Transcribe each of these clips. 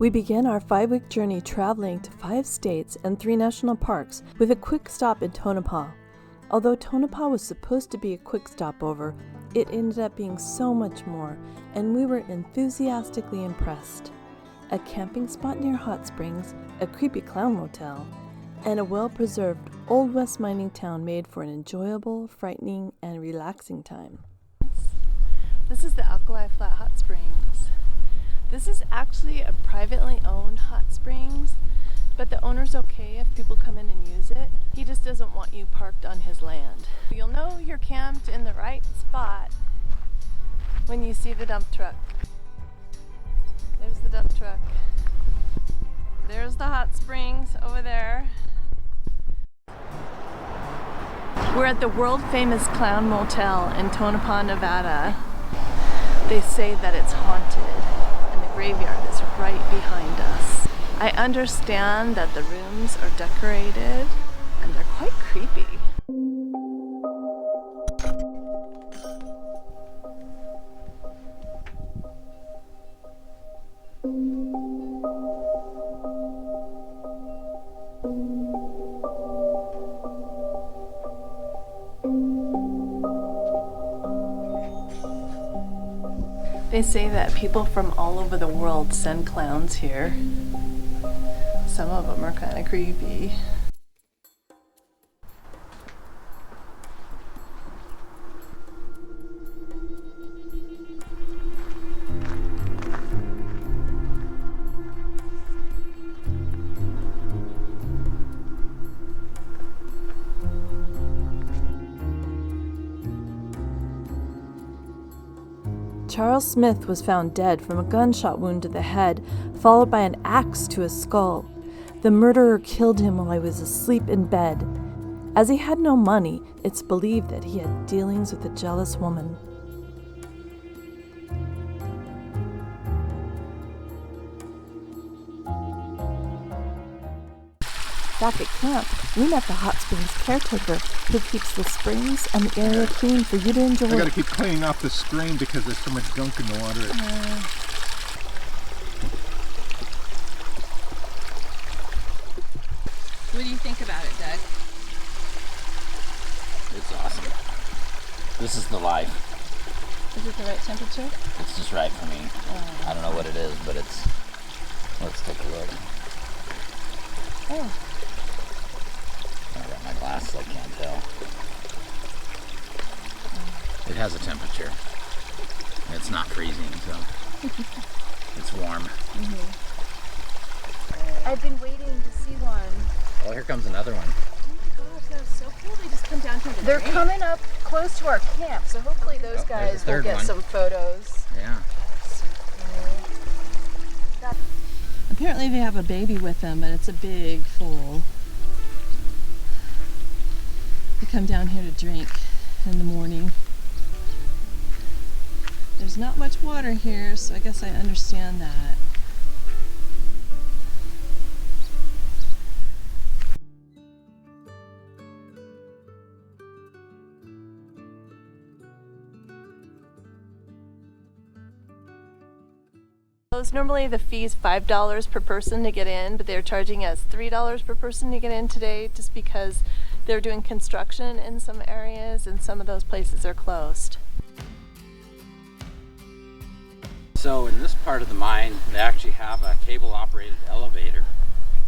We began our 5-week journey traveling to 5 states and 3 national parks with a quick stop in Tonopah. Although Tonopah was supposed to be a quick stopover, it ended up being so much more, and we were enthusiastically impressed. A camping spot near Hot Springs, a creepy clown motel, and a well-preserved Old West mining town made for an enjoyable, frightening, and relaxing time. This is the Alkali Flat Hot Springs. This is actually a privately owned hot springs, but the owner's okay if people come in and use it. He just doesn't want you parked on his land. You'll know you're camped in the right spot when you see the dump truck. There's the dump truck. There's the hot springs over there. We're at the world famous Clown Motel in Tonopah, Nevada. They say that it's haunted. Graveyard is right behind us. I understand that the rooms are decorated and they're quite creepy. They say that people from all over the world send clowns here. Some of them are kind of creepy. Charles Smith was found dead from a gunshot wound to the head, followed by an axe to his skull. The murderer killed him while he was asleep in bed. As he had no money, it's believed that he had dealings with a jealous woman. Back at camp, we met the Hot Springs Caretaker, who keeps the springs and the area clean for you to enjoy. I gotta keep cleaning off the screen because there's so much gunk in the water. What do you think about it, Doug? It's awesome. This is the life. Is it the right temperature? It's just right for me. I don't know what it is, but it's... Let's take a look. Oh. I got my glasses, I can't tell. It has a temperature. It's not freezing, so it's warm. I've been waiting to see one. Oh, here comes another one. Oh my gosh, that was so cool. They just come down here to drink. Coming up close to our camp, so hopefully those guys will get some photos. Yeah. Apparently they have a baby with them, but it's a big foal. They come down here to drink in the morning. There's not much water here, so I guess I understand that. Normally the fee's $5 per person to get in, but they're charging us $3 per person to get in today just because they're doing construction in some areas and some of those places are closed. So in this part of the mine, they actually have a cable-operated elevator,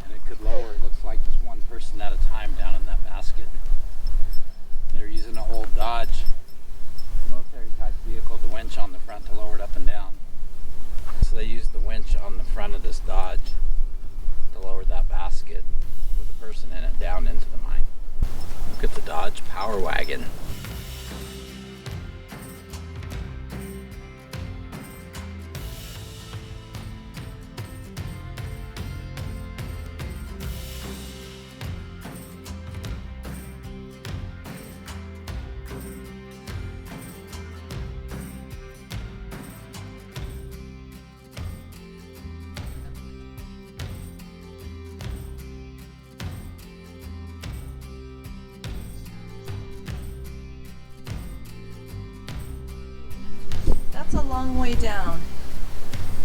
and it could lower, it looks like just one person at a time down in that basket. They're using an old Dodge military-type vehicle, the winch on the front to lower it up and down. So they use the winch on the front of this Dodge to lower that basket with a person in it down into the mine. Look at the Dodge Power Wagon. That's a long way down.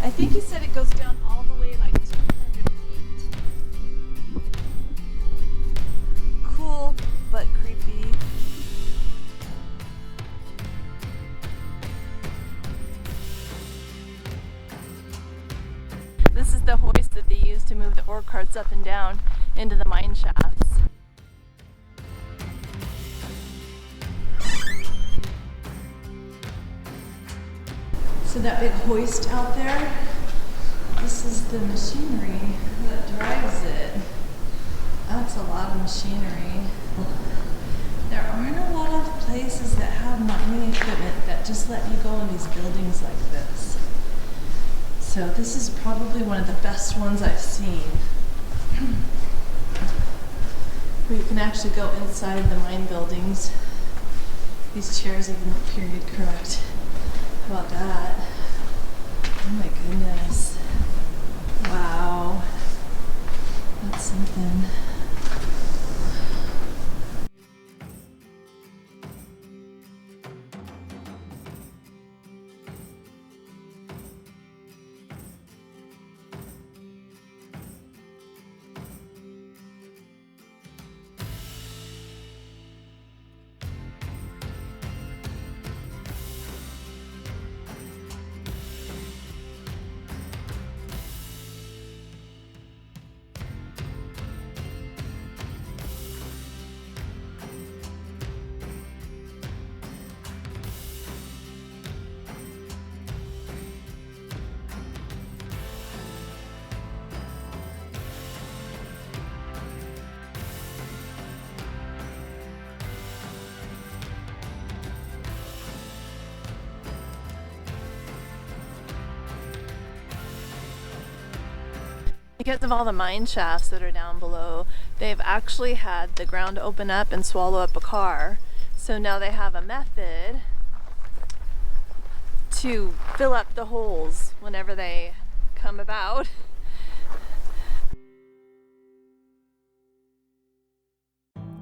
I think he said it goes down all the way like the hoist that they use to move the ore carts up and down into the mine shafts. So that big hoist out there, this is the machinery that drives it. That's a lot of machinery. There aren't a lot of places that have mining equipment that just let you go in these buildings like this. So this is probably one of the best ones I've seen. Where you can actually go inside the mine buildings. These chairs even look period correct. How about that? Oh my goodness. Wow. That's something. Because of all the mine shafts that are down below, they've actually had the ground open up and swallow up a car. So now they have a method to fill up the holes whenever they come about.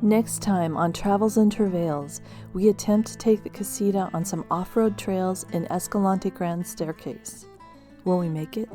Next time on Travels and Travails, we attempt to take the casita on some off-road trails in Escalante Grand Staircase. Will we make it?